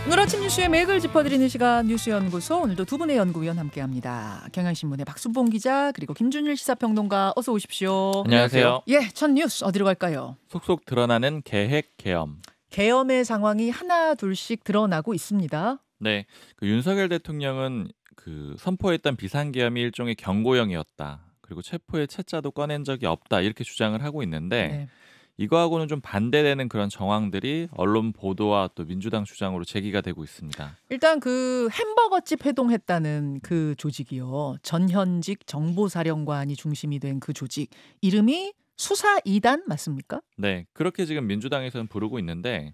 오늘 아침 뉴스의 맥을 짚어드리는 시간 뉴스연구소, 오늘도 두 분의 연구위원 함께합니다. 경향신문의 박수봉 기자 그리고 김준일 시사평론가, 어서 오십시오. 안녕하세요. 예, 첫 뉴스 어디로 갈까요? 속속 드러나는 계획 계엄. 계엄의 상황이 하나 둘씩 드러나고 있습니다. 네, 윤석열 대통령은 선포했던 비상계엄이 일종의 경고형이었다. 그리고 체포의 채자도 꺼낸 적이 없다. 이렇게 주장을 하고 있는데 네. 이거하고는 좀 반대되는 그런 정황들이 언론 보도와 또 민주당 주장으로 제기가 되고 있습니다. 일단 그 햄버거집 회동했다는 그 조직이요, 전현직 정보사령관이 중심이 된 그 조직, 이름이 수사 2단 맞습니까? 네, 그렇게 지금 민주당에서는 부르고 있는데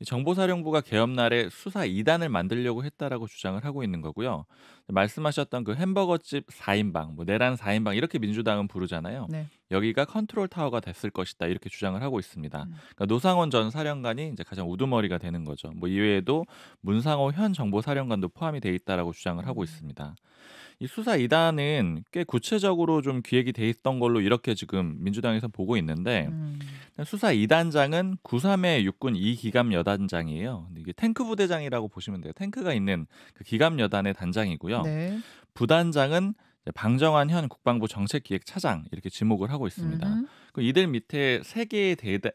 이 정보사령부가 계엄 날에 수사 2단을 만들려고 했다라고 주장을 하고 있는 거고요. 말씀하셨던 그 햄버거집 4인방, 내란 4인방 이렇게 민주당은 부르잖아요. 네. 여기가 컨트롤 타워가 됐을 것이다 이렇게 주장을 하고 있습니다. 그러니까 노상원 전 사령관이 이제 가장 우두머리가 되는 거죠. 이외에도 문상호 현 정보사령관도 포함이 돼 있다라고 주장을 하고 있습니다. 이 수사 2단은 꽤 구체적으로 좀 기획이 돼 있던 걸로 이렇게 지금 민주당에서 보고 있는데 수사 2단장은 93의 육군 2기갑 여단장이에요. 근데 이게 탱크 부대장이라고 보시면 돼요. 탱크가 있는 그 기갑 여단의 단장이고요. 네. 부단장은 방정환 현 국방부 정책기획차장 이렇게 지목을 하고 있습니다. 그 이들 밑에 3개의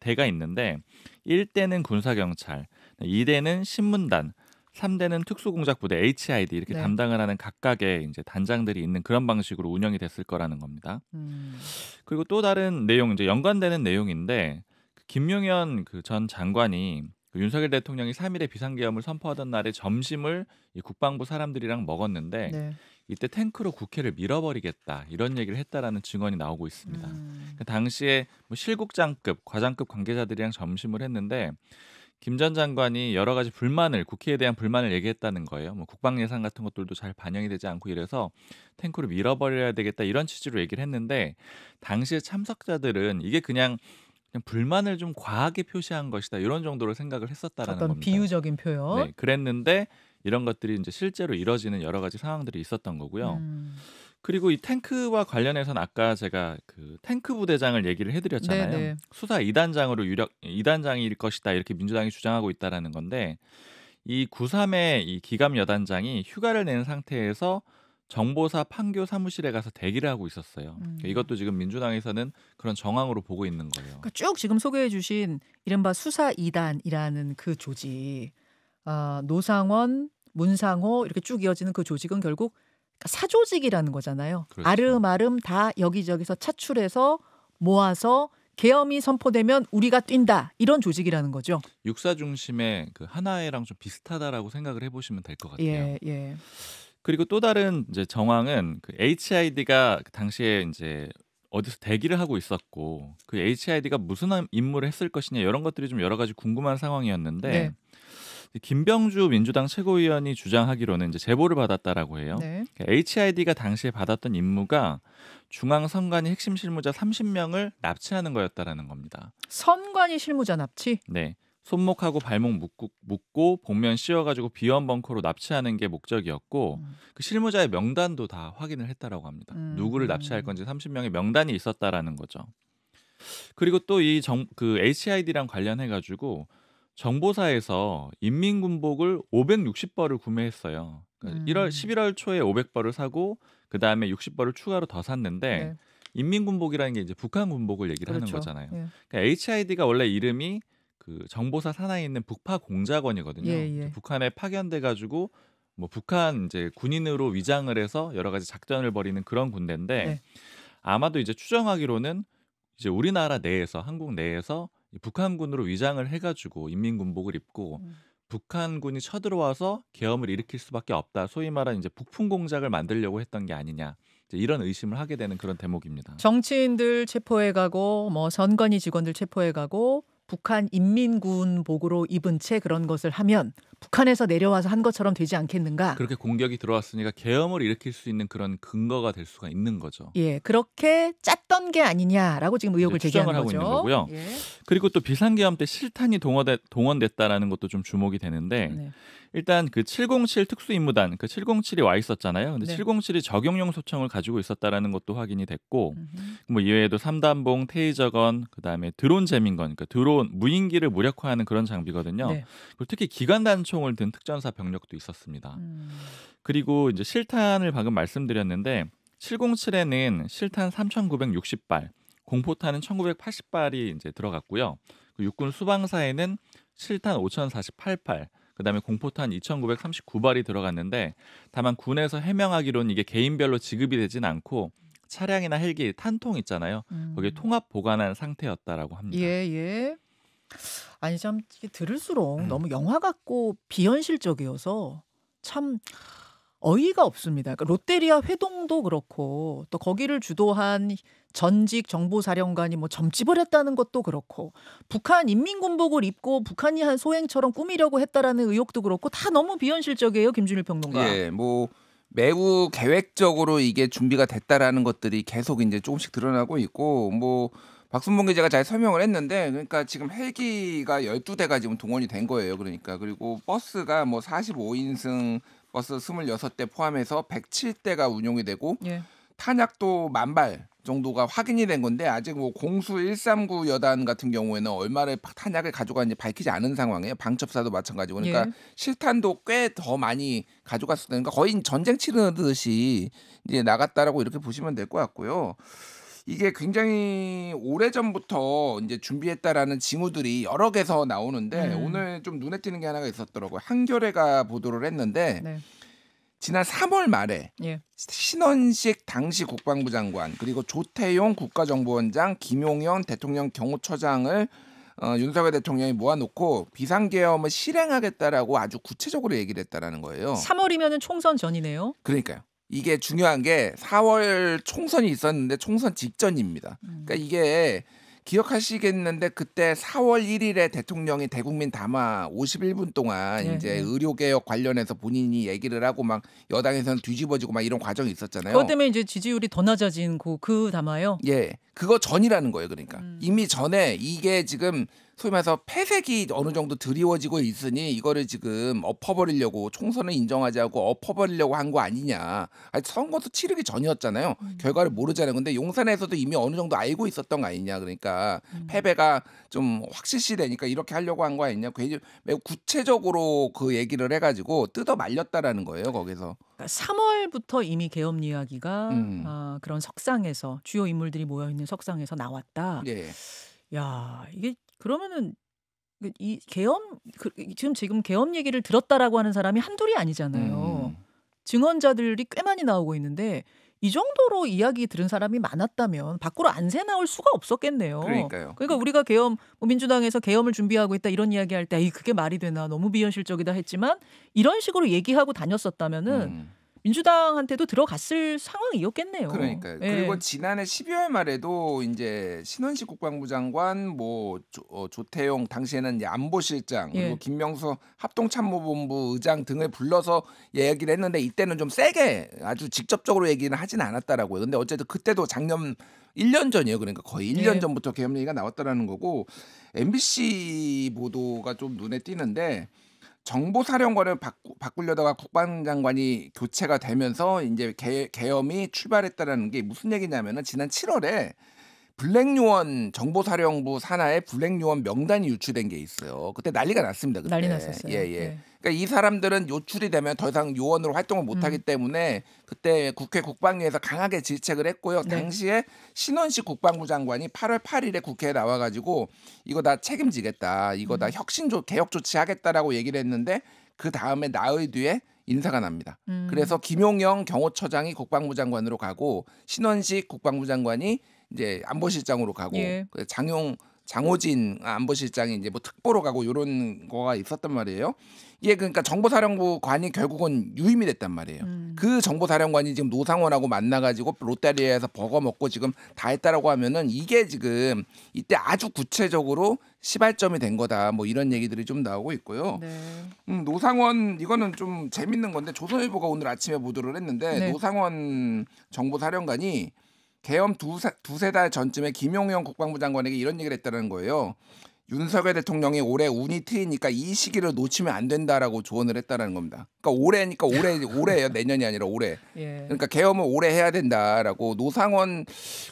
대가 있는데 1대는 군사경찰, 2대는 신문단, 3대는 특수공작부대 HID 이렇게 네. 담당을 하는 각각의 이제 단장들이 있는 그런 방식으로 운영이 됐을 거라는 겁니다. 그리고 또 다른 내용, 이제 연관되는 내용인데 김용현 전 장관이 윤석열 대통령이 3일에 비상계엄을 선포하던 날에 점심을 이 국방부 사람들이랑 먹었는데 네. 이때 탱크로 국회를 밀어버리겠다 이런 얘기를 했다라는 증언이 나오고 있습니다. 그 당시에 실국장급, 과장급 관계자들이랑 점심을 했는데 김 전 장관이 여러 가지 국회에 대한 불만을 얘기했다는 거예요. 국방 예산 같은 것들도 잘 반영이 되지 않고 이래서 탱크로 밀어버려야 되겠다 이런 취지로 얘기를 했는데 당시에 참석자들은 이게 그냥 불만을 좀 과하게 표시한 것이다 이런 정도로 생각을 했었다라는 어떤 겁니다. 비유적인 표현. 네, 그랬는데 이런 것들이 이제 실제로 이뤄지는 여러 가지 상황들이 있었던 거고요. 그리고 이 탱크와 관련해서는 아까 제가 탱크 부대장을 얘기를 해드렸잖아요. 네네. 수사 2단장으로 2단장일 것이다 이렇게 민주당이 주장하고 있다라는 건데 이 93의 이 기갑 여단장이 휴가를 낸 상태에서 정보사 판교 사무실에 가서 대기를 하고 있었어요. 이것도 지금 민주당에서는 그런 정황으로 보고 있는 거예요. 그러니까 쭉 지금 소개해 주신 이른바 수사 2단이라는 그 조직, 노상원, 문상호 이렇게 쭉 이어지는 그 조직은 결국 사조직이라는 거잖아요. 그렇죠. 아름아름 다 여기저기서 차출해서 모아서 계엄이 선포되면 우리가 뛴다, 이런 조직이라는 거죠. 육사 중심의 하나회랑 좀 비슷하다라고 생각을 해보시면 될 것 같아요. 예, 예. 그리고 또 다른 이제 정황은 HID가 당시에 이제 어디서 대기를 하고 있었고 그 HID가 무슨 임무를 했을 것이냐 이런 것들이 좀 여러 가지 궁금한 상황이었는데 네. 김병주 민주당 최고위원이 주장하기로는 이제 제보를 받았다라고 해요. 네. HID가 당시에 받았던 임무가 중앙선관위 핵심 실무자 30명을 납치하는 거였다라는 겁니다. 선관위 실무자 납치? 네. 손목하고 발목 묶고 복면 씌워가지고 비원 벙커로 납치하는 게 목적이었고 그 실무자의 명단도 다 확인을 했다라고 합니다. 누구를 납치할 건지 30명의 명단이 있었다라는 거죠. 그리고 또 이 HID랑 관련해가지고 정보사에서 인민군복을 560벌을 구매했어요. 그러니까 11월 초에 500벌을 사고 그 다음에 60벌을 추가로 더 샀는데 네. 인민군복이라는 게 이제 북한 군복을 얘기를 그렇죠. 하는 거잖아요. 예. 그러니까 HID가 원래 이름이 정보사 산하에 있는 북파공작원이거든요. 예, 예. 북한에 파견돼가지고 북한 이제 군인으로 위장을 해서 여러 가지 작전을 벌이는 그런 군대인데 네. 아마도 이제 추정하기로는 이제 우리나라 내에서 한국 내에서 북한군으로 위장을 해가지고 인민군복을 입고 북한군이 쳐들어와서 계엄을 일으킬 수밖에 없다. 소위 말하는 이제 북풍 공작을 만들려고 했던 게 아니냐. 이제 이런 의심을 하게 되는 그런 대목입니다. 정치인들 체포해가고 선관위 직원들 체포해가고 북한 인민군복으로 입은 채 그런 것을 하면 북한에서 내려와서 한 것처럼 되지 않겠는가? 그렇게 공격이 들어왔으니까 계엄을 일으킬 수 있는 그런 근거가 될 수가 있는 거죠. 예, 그렇게 했던 게 아니냐라고 지금 의혹을 이제 추정을 제기하는 하고 있는 거죠. 거고요. 예. 그리고 또 비상계엄 때 실탄이 동원됐다라는 것도 좀 주목이 되는데 네. 일단 그 707 특수임무단 그 707이 와 있었잖아요. 근데 네. 707이 적용용 소총을 가지고 있었다라는 것도 확인이 됐고 음흠. 뭐 이외에도 삼단봉, 테이저건, 그다음에 드론 재민건, 그러니까 드론 무인기를 무력화하는 그런 장비거든요. 네. 그리고 특히 기관단총을 든 특전사 병력도 있었습니다. 음. 그리고 이제 실탄을 방금 말씀드렸는데 707에는 실탄 3,960발, 공포탄은 1,980발이 이제 들어갔고요. 그 육군 수방사에는 실탄 5,048발, 그다음에 공포탄 2,939발이 들어갔는데 다만 군에서 해명하기로는 이게 개인별로 지급이 되진 않고 차량이나 헬기 탄통 있잖아요. 거기에 통합 보관한 상태였다라고 합니다. 예, 예. 아니 참 이게 들을수록 너무 영화 같고 비현실적이어서 참 어이가 없습니다. 그러니까 롯데리아 회동도 그렇고 또 거기를 주도한 전직 정보사령관이 뭐 점집을 했다는 것도 그렇고 북한 인민군복을 입고 북한이 한 소행처럼 꾸미려고 했다라는 의혹도 그렇고 다 너무 비현실적이에요, 김준일 평론가. 예, 뭐 매우 계획적으로 이게 준비가 됐다라는 것들이 계속 이제 조금씩 드러나고 있고 뭐 박순봉 기자가 잘 설명을 했는데 그러니까 지금 헬기가 12대가 지금 동원이 된 거예요. 그러니까 그리고 버스가 뭐 45인승 버스 26대 포함해서 107대가 운용이 되고 예. 탄약도 10,000발 정도가 확인이 된 건데 아직 뭐 공수 139 여단 같은 경우에는 얼마를 탄약을 가져가는지 밝히지 않은 상황이에요. 방첩사도 마찬가지고 그러니까 예. 실탄도 꽤 더 많이 가져갔을 때 그러니까 거의 전쟁 치르듯이 이제 나갔다라고 이렇게 보시면 될 것 같고요. 이게 굉장히 오래전부터 이제 준비했다라는 징후들이 여러 개서 나오는데 오늘 좀 눈에 띄는 게 하나가 있었더라고요. 한겨레가 보도를 했는데 네. 지난 3월 말에 예. 신원식 당시 국방부 장관 그리고 조태용 국가정보원장, 김용현 대통령 경호처장을 윤석열 대통령이 모아놓고 비상계엄을 실행하겠다라고 아주 구체적으로 얘기를 했다라는 거예요. 3월이면은 총선 전이네요. 그러니까요. 이게 중요한 게 4월 총선이 있었는데 총선 직전입니다. 그러니까 이게 기억하시겠는데 그때 4월 1일에 대통령이 대국민 담화 51분 동안 예, 이제 예. 의료개혁 관련해서 본인이 얘기를 하고 막 여당에서는 뒤집어지고 막 이런 과정이 있었잖아요. 그것 때문에 이제 지지율이 더 낮아진 그 담화요. 예, 그거 전이라는 거예요. 그러니까 이미 전에 이게 지금 소위 말해서 폐색이 어느 정도 드리워지고 있으니 이거를 지금 엎어버리려고 총선을 인정하지 않고 엎어버리려고 한 거 아니냐. 아니, 선거도 치르기 전이었잖아요. 결과를 모르잖아요. 근데 용산에서도 이미 어느 정도 알고 있었던 거 아니냐. 그러니까 패배가 좀 확실시 되니까 이렇게 하려고 한 거 아니냐. 매우 구체적으로 그 얘기를 해가지고 뜯어 말렸다라는 거예요. 거기서. 3월부터 이미 계엄 이야기가 음. 그런 석상에서 주요 인물들이 모여 있는 석상에서 나왔다. 예. 야, 이게 그러면은 이 계엄 지금 계엄 얘기를 들었다라고 하는 사람이 한둘이 아니잖아요. 증언자들이 꽤 많이 나오고 있는데 이 정도로 이야기 들은 사람이 많았다면 밖으로 안 새 나올 수가 없었겠네요. 그러니까요. 그러니까 우리가 계엄 민주당에서 계엄을 준비하고 있다 이런 이야기할 때 그게 말이 되나 너무 비현실적이다 했지만 이런 식으로 얘기하고 다녔었다면은 민주당한테도 들어갔을 상황이었겠네요. 그러니까요. 예. 그리고 지난해 12월 말에도 이제 신원식 국방부 장관, 뭐 조태용 당시에는 이제 안보실장 그리고 예. 김명수 합동참모본부 의장 등을 불러서 얘기를 했는데 이때는 좀 세게 아주 직접적으로 얘기는 하진 않았다라고요. 근데 어쨌든 그때도 작년 1년 전이에요. 그러니까 거의 1년 예. 전부터 계엄 얘기가 나왔다라는 거고 MBC 보도가 좀 눈에 띄는데. 정보사령관을 바꾸려다가 국방장관이 교체가 되면서 이제 계엄이 출발했다라는 게 무슨 얘기냐면은 지난 7월에 블랙요원 정보사령부 산하에 블랙요원 명단이 유출된 게 있어요. 그때 난리가 났습니다. 그때. 난리 났었어요. 예, 예. 예. 그러니까 이 사람들은 요출이 되면 더 이상 요원으로 활동을 못하기 때문에 그때 국회 국방위에서 강하게 질책을 했고요. 네. 당시에 신원식 국방부 장관이 8월 8일에 국회에 나와가지고 이거 다 책임지겠다. 이거 다 개혁 조치하겠다라고 얘기를 했는데 그 다음에 나흘 뒤에 인사가 납니다. 그래서 김용영 경호처장이 국방부 장관으로 가고 신원식 국방부 장관이 이제 안보실장으로 가고 예. 장호진 안보실장이 이제 뭐 특보로 가고 이런 거가 있었단 말이에요. 이게 그러니까 정보사령부 관이 결국은 유임이 됐단 말이에요. 그 정보사령관이 지금 노상원하고 만나가지고 롯데리아에서 버거 먹고 지금 다 했다라고 하면은 이게 지금 이때 아주 구체적으로 시발점이 된 거다. 뭐 이런 얘기들이 좀 나오고 있고요. 네. 노상원 이거는 좀 재밌는 건데 조선일보가 오늘 아침에 보도를 했는데 네. 노상원 정보사령관이 계엄 두세 달 전쯤에 김용현 국방부 장관에게 이런 얘기를 했다는 거예요. 윤석열 대통령이 올해 운이 트이니까 이 시기를 놓치면 안 된다라고 조언을 했다는 겁니다. 그러니까 올해예요. 내년이 아니라 올해. 예. 그러니까 계엄을 올해 해야 된다라고 노상원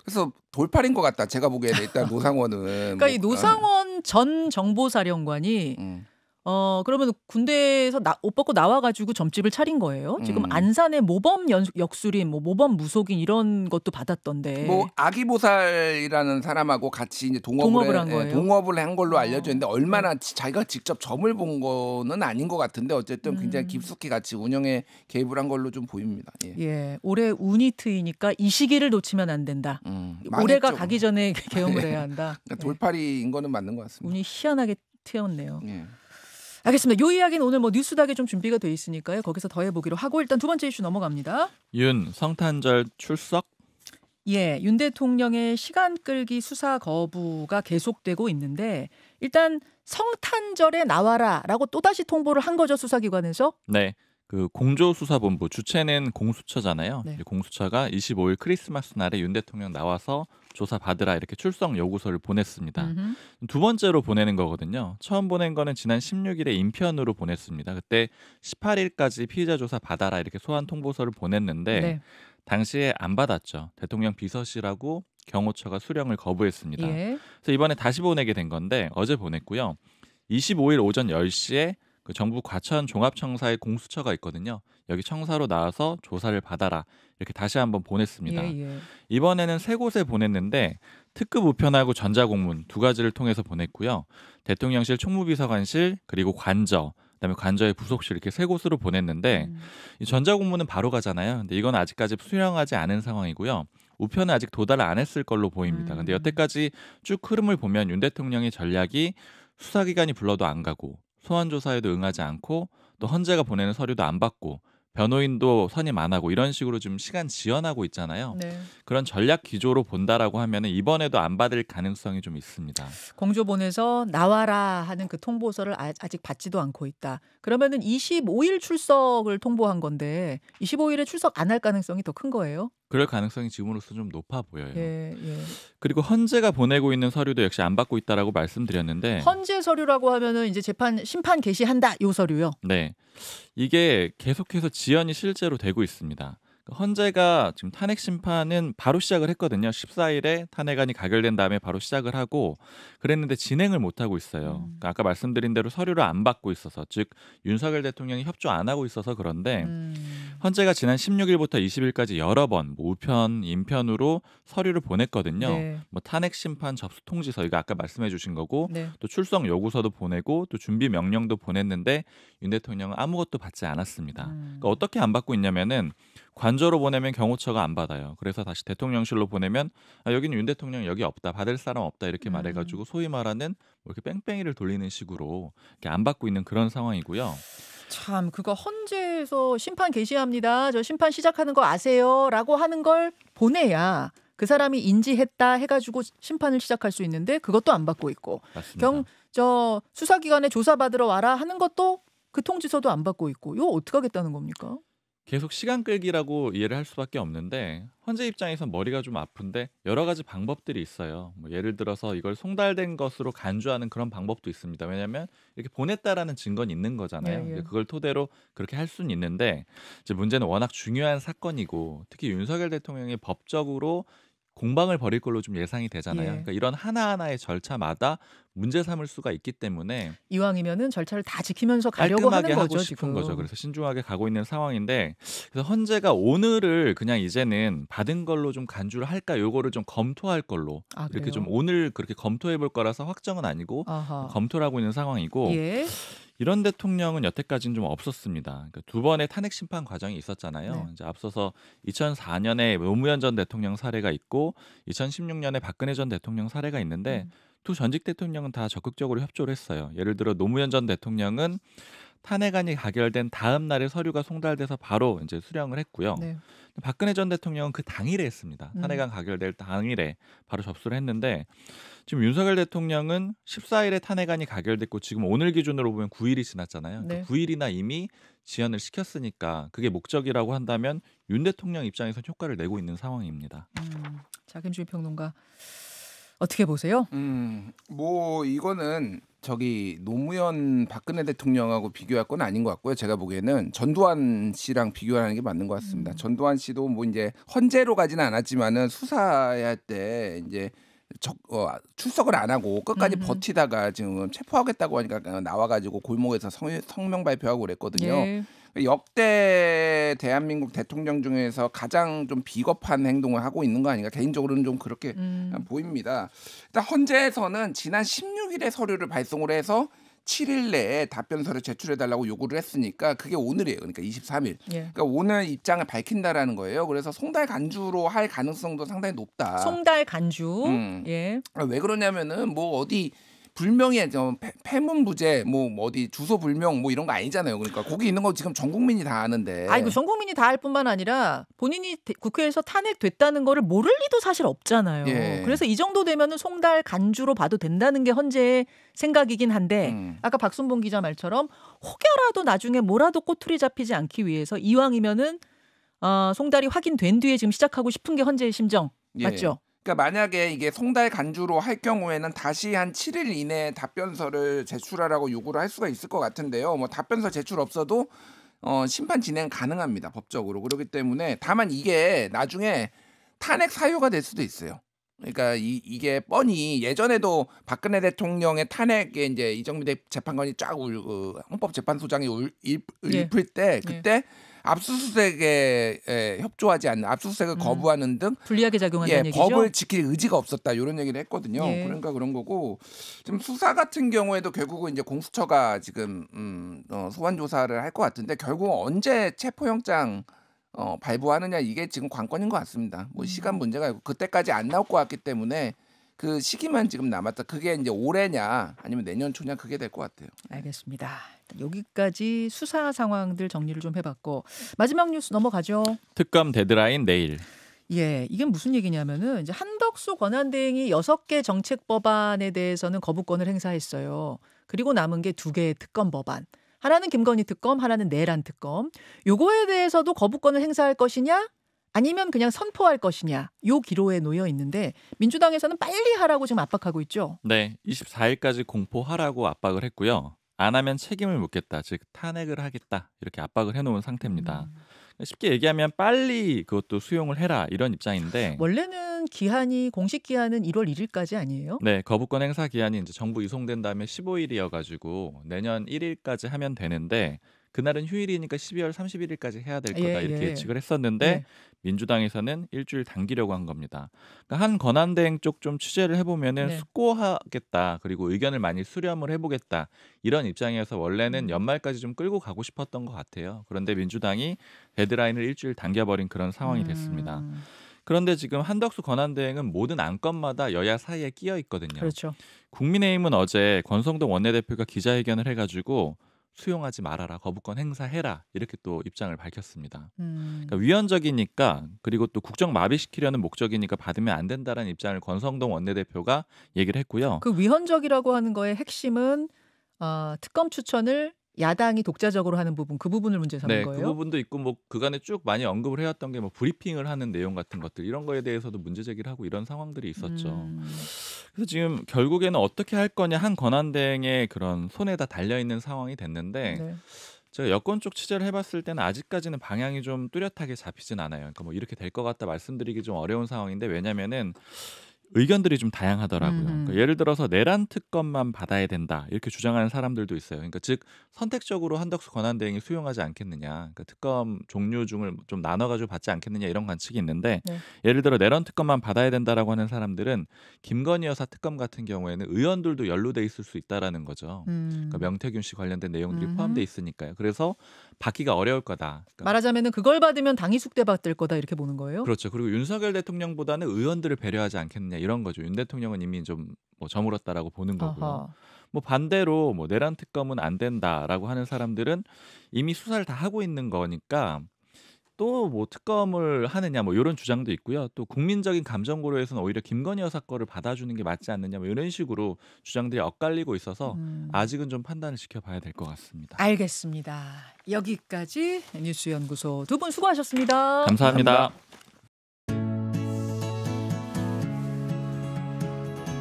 그래서 돌팔인 것 같다. 제가 보기에는 일단 노상원은. 그러니까 이 노상원 전 정보사령관이 그러면 군대에서 옷 벗고 나와가지고 점집을 차린 거예요. 지금 안산의 모범 역술인, 뭐 모범 무속인 이런 것도 받았던데. 뭐 아기보살이라는 사람하고 같이 이제 동업을 한 거예요. 동업을 한 걸로 알려져 있는데 얼마나 자기가 직접 점을 본 거는 아닌 것 같은데 어쨌든 굉장히 깊숙이 같이 운영에 개입을 한 걸로 좀 보입니다. 예. 예, 올해 운이 트이니까 이 시기를 놓치면 안 된다. 올해가 가기 전에 계엄을 해야 한다. 그러니까 돌팔이인 거는 맞는 것 같습니다. 운이 희한하게 트였네요. 예. 알겠습니다. 이 이야기는 오늘 뭐 뉴스닥에 좀 준비가 돼 있으니까요. 거기서 더 해보기로 하고 일단 두 번째 이슈 넘어갑니다. 윤 성탄절 출석? 예, 윤 대통령의 시간 끌기 수사 거부가 계속되고 있는데 일단 성탄절에 나와라라고 또다시 통보를 한 거죠. 수사기관에서. 네. 그 공조수사본부 주체는 공수처잖아요. 네. 공수처가 25일 크리스마스 날에 윤 대통령 나와서 조사 받으라 이렇게 출석 요구서를 보냈습니다. 두 번째로 보내는 거거든요. 처음 보낸 거는 지난 16일에 인편으로 보냈습니다. 그때 18일까지 피의자 조사 받아라 이렇게 소환 통보서를 보냈는데 네. 당시에 안 받았죠. 대통령 비서실하고 경호처가 수령을 거부했습니다. 예. 그래서 이번에 다시 보내게 된 건데 어제 보냈고요. 25일 오전 10시에 그 정부 과천 종합청사에 공수처가 있거든요. 여기 청사로 나와서 조사를 받아라 이렇게 다시 한번 보냈습니다. 예. 이번에는 세 곳에 보냈는데 특급 우편하고 전자공문 두 가지를 통해서 보냈고요. 대통령실 총무비서관실 그리고 관저 그다음에 관저의 부속실 이렇게 세 곳으로 보냈는데 이 전자공문은 바로 가잖아요. 근데 이건 아직까지 수령하지 않은 상황이고요. 우편은 아직 도달을 안 했을 걸로 보입니다. 근데 여태까지 쭉 흐름을 보면 윤 대통령의 전략이 수사기관이 불러도 안 가고 소환 조사에도 응하지 않고 또 헌재가 보내는 서류도 안 받고 변호인도 선임 안 하고 이런 식으로 좀 시간 지연하고 있잖아요. 네. 그런 전략 기조로 본다라고 하면은 이번에도 안 받을 가능성이 좀 있습니다. 공조본에서 나와라 하는 그 통보서를 아직 받지도 않고 있다. 그러면은 25일 출석을 통보한 건데 25일에 출석 안 할 가능성이 더 큰 거예요? 그럴 가능성이 지금으로서 좀 높아 보여요. 예. 그리고 헌재가 보내고 있는 서류도 역시 안 받고 있다라고 말씀드렸는데 헌재 서류라고 하면은 이제 심판 개시한다 요 서류요. 네. 이게 계속해서 지연이 실제로 되고 있습니다. 헌재가 지금 탄핵 심판은 바로 시작을 했거든요. 14일에 탄핵안이 가결된 다음에 바로 시작을 하고 그랬는데 진행을 못 하고 있어요. 그러니까 아까 말씀드린 대로 서류를 안 받고 있어서 즉 윤석열 대통령이 협조 안 하고 있어서 그런데 헌재가 지난 16일부터 20일까지 여러 번 뭐 우편, 인편으로 서류를 보냈거든요. 네. 뭐 탄핵 심판 접수 통지서 이거 아까 말씀해 주신 거고 네. 또 출석 요구서도 보내고 또 준비 명령도 보냈는데 윤 대통령은 아무것도 받지 않았습니다. 그러니까 어떻게 안 받고 있냐면은 관저로 보내면 경호처가 안 받아요. 그래서 다시 대통령실로 보내면 여기는 윤 대통령 여기 없다. 받을 사람 없다. 이렇게 말해가지고 소위 말하는 뭐 이렇게 뺑뺑이를 돌리는 식으로 이렇게 안 받고 있는 그런 상황이고요. 참 그거 헌재에서 심판 개시합니다. 저 심판 시작하는 거 아세요?라고 하는 걸 보내야 그 사람이 인지했다 해가지고 심판을 시작할 수 있는데 그것도 안 받고 있고 맞습니다. 저 수사기관에 조사받으러 와라 하는 것도 그 통지서도 안 받고 있고 이거 어떻게 하겠다는 겁니까? 계속 시간 끌기라고 이해를 할 수밖에 없는데 헌재 입장에선 머리가 좀 아픈데 여러 가지 방법들이 있어요. 뭐 예를 들어서 이걸 송달된 것으로 간주하는 그런 방법도 있습니다. 왜냐하면 이렇게 보냈다라는 증거는 있는 거잖아요. 예. 그걸 토대로 그렇게 할 수는 있는데 이제 문제는 워낙 중요한 사건이고 특히 윤석열 대통령이 법적으로 공방을 벌일 걸로 좀 예상이 되잖아요. 예. 그러니까 이런 하나하나의 절차마다 문제 삼을 수가 있기 때문에 이왕이면은 절차를 다 지키면서 가려고 깔끔하게 하는 하고 거죠, 싶은 지금. 거죠. 그래서 신중하게 가고 있는 상황인데 그래서 헌재가 오늘을 그냥 이제는 받은 걸로 좀 간주를 할까 요거를 좀 검토할 걸로 이렇게 그래요? 좀 오늘 그렇게 검토해 볼 거라서 확정은 아니고 아하. 검토를 하고 있는 상황이고 예. 이런 대통령은 여태까지는 좀 없었습니다. 그러니까 두 번의 탄핵 심판 과정이 있었잖아요. 네. 이제 앞서서 2004년에 노무현 전 대통령 사례가 있고 2016년에 박근혜 전 대통령 사례가 있는데 두 전직 대통령은 다 적극적으로 협조를 했어요. 예를 들어 노무현 전 대통령은 탄핵안이 가결된 다음 날에 서류가 송달돼서 바로 이제 수령을 했고요. 네. 박근혜 전 대통령은 그 당일에 했습니다. 탄핵안 가결될 당일에 바로 접수를 했는데 지금 윤석열 대통령은 14일에 탄핵안이 가결됐고 지금 오늘 기준으로 보면 9일이 지났잖아요. 그러니까 네. 9일이나 이미 지연을 시켰으니까 그게 목적이라고 한다면 윤 대통령 입장에선 효과를 내고 있는 상황입니다. 자, 김주희 평론가 어떻게 보세요? 뭐 이거는 저기 노무현 박근혜 대통령하고 비교할 건 아닌 것 같고요. 제가 보기에는 전두환 씨랑 비교하는 게 맞는 것 같습니다. 전두환 씨도 뭐 이제 헌재로 가지는 않았지만은 수사할 때 이제 출석을 안 하고 끝까지 버티다가 지금 체포하겠다고 하니까 나와가지고 골목에서 성명 발표하고 그랬거든요. 예. 역대 대한민국 대통령 중에서 가장 좀 비겁한 행동을 하고 있는 거 아닌가 개인적으로는 좀 그렇게 보입니다. 일단 헌재에서는 지난 16일에 서류를 발송을 해서 7일 내에 답변서를 제출해달라고 요구를 했으니까 그게 오늘이에요. 그러니까 23일. 예. 그러니까 오늘 입장을 밝힌다라는 거예요. 그래서 송달 간주로 할 가능성도 상당히 높다. 송달 간주. 예. 왜 그러냐면은 뭐 어디 불명예 폐문부재 뭐 어디 주소 불명 뭐 이런 거 아니잖아요. 그러니까 거기 있는 거 지금 전 국민이 다 아는데. 아이고 전 국민이 다 알 뿐만 아니라 본인이 국회에서 탄핵됐다는 거를 모를 리도 사실 없잖아요. 예. 그래서 이 정도 되면은 송달 간주로 봐도 된다는 게 헌재의 생각이긴 한데 아까 박순봉 기자 말처럼 혹여라도 나중에 뭐라도 꼬투리 잡히지 않기 위해서 이왕이면은 송달이 확인된 뒤에 지금 시작하고 싶은 게 헌재의 심정 맞죠? 그러니까 만약에 이게 송달 간주로 할 경우에는 다시 한 7일 이내에 답변서를 제출하라고 요구를 할 수가 있을 것 같은데요. 뭐 답변서 제출 없어도 심판 진행 가능합니다. 법적으로. 그렇기 때문에 다만 이게 나중에 탄핵 사유가 될 수도 있어요. 그러니까 이게 뻔히 예전에도 박근혜 대통령의 탄핵에 이제 이정미 재판관이 쫙 헌법재판소장이 읊을 때 그때 압수수색에 협조하지 않는 압수수색을 거부하는 등 불리하게 작용한다는 얘기죠. 법을 지킬 의지가 없었다 이런 얘기를 했거든요. 그러니까 그런 거고 지금 수사 같은 경우에도 결국은 이제 공수처가 지금 소환 조사를 할 것 같은데 결국 언제 체포영장 발부하느냐 이게 지금 관건인 것 같습니다. 뭐 시간 문제가 있고 그때까지 안 나올 것 같기 때문에 그 시기만 지금 남았다. 그게 이제 올해냐 아니면 내년 초냐 그게 될 것 같아요. 알겠습니다. 여기까지 수사 상황들 정리를 좀 해봤고 마지막 뉴스 넘어가죠. 특검 데드라인 내일. 예, 이게 무슨 얘기냐면은 이제 한덕수 권한대행이 6개 정책 법안에 대해서는 거부권을 행사했어요. 그리고 남은 게 2개의 특검 법안. 하나는 김건희 특검, 하나는 내란 특검. 요거에 대해서도 거부권을 행사할 것이냐? 아니면 그냥 선포할 것이냐? 요 기로에 놓여 있는데 민주당에서는 빨리 하라고 지금 압박하고 있죠. 네, 24일까지 공포하라고 압박을 했고요. 안 하면 책임을 묻겠다, 즉 탄핵을 하겠다 이렇게 압박을 해놓은 상태입니다. 쉽게 얘기하면 빨리 그것도 수용을 해라 이런 입장인데 원래는 기한이 공식 기한은 1월 1일까지 아니에요? 네, 거부권 행사 기한이 이제 정부 이송된 다음에 15일이어가지고 내년 1일까지 하면 되는데 그날은 휴일이니까 12월 31일까지 해야 될 거다 이렇게 예측을 했었는데 민주당에서는 일주일 당기려고 한 겁니다. 그러니까 한 권한대행 쪽 좀 취재를 해보면은 숙고하겠다 그리고 의견을 많이 수렴을 해보겠다 이런 입장이어서 원래는 연말까지 좀 끌고 가고 싶었던 것 같아요. 그런데 민주당이 데드라인을 일주일 당겨버린 그런 상황이 됐습니다. 그런데 지금 한덕수 권한대행은 모든 안건마다 여야 사이에 끼어 있거든요. 그렇죠. 국민의힘은 어제 권성동 원내대표가 기자회견을 해가지고 수용하지 말아라, 거부권 행사해라 이렇게 또 입장을 밝혔습니다. 그러니까 위헌적이니까 그리고 또 국정 마비시키려는 목적이니까 받으면 안 된다라는 입장을 권성동 원내대표가 얘기를 했고요. 그 위헌적이라고 하는 거의 핵심은 특검 추천을 야당이 독자적으로 하는 부분, 그 부분을 문제 삼는 거예요? 그 부분도 있고 뭐 그간에 쭉 많이 언급을 해왔던 게 뭐 브리핑을 하는 내용 같은 것들 이런 거에 대해서도 문제 제기를 하고 이런 상황들이 있었죠. 그래서 지금 결국에는 어떻게 할 거냐 한 권한대행의 그런 손에다 달려 있는 상황이 됐는데 제가 여권 쪽 취재를 해봤을 때는 아직까지는 방향이 좀 뚜렷하게 잡히진 않아요. 그러니까 뭐 이렇게 될 것 같다 말씀드리기 좀 어려운 상황인데 왜냐면은 의견들이 좀 다양하더라고요. 그러니까 예를 들어서 내란 특검만 받아야 된다 이렇게 주장하는 사람들도 있어요. 그러니까 즉 선택적으로 한덕수 권한대행이 수용하지 않겠느냐, 그러니까 특검 종류 중을 좀 나눠가지고 받지 않겠느냐 이런 관측이 있는데 예를 들어 내란 특검만 받아야 된다라고 하는 사람들은 김건희 여사 특검 같은 경우에는 의원들도 연루돼 있을 수 있다라는 거죠. 그러니까 명태균 씨 관련된 내용들이 포함돼 있으니까요. 그래서 받기가 어려울 거다. 그러니까 말하자면은 그걸 받으면 당이 숙대받을 거다 이렇게 보는 거예요? 그렇죠. 그리고 윤석열 대통령보다는 의원들을 배려하지 않겠느냐 이런 거죠. 윤 대통령은 이미 좀 뭐 저물었다라고 보는 거고요. 뭐 반대로 뭐 내란 특검은 안 된다라고 하는 사람들은 이미 수사를 다 하고 있는 거니까 또 뭐 특검을 하느냐 뭐 이런 주장도 있고요. 또 국민적인 감정 고려에서는 오히려 김건희 여사 거를 받아주는 게 맞지 않느냐 뭐 이런 식으로 주장들이 엇갈리고 있어서 아직은 좀 판단을 지켜봐야 될 것 같습니다. 알겠습니다. 여기까지 뉴스연구소 두 분 수고하셨습니다. 감사합니다.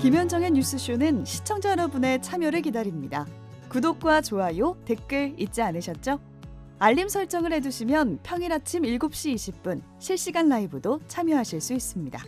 김현정의 뉴스쇼는 시청자 여러분의 참여를 기다립니다. 구독과 좋아요, 댓글 잊지 않으셨죠? 알림 설정을 해두시면 평일 아침 7시 20분 실시간 라이브도 참여하실 수 있습니다.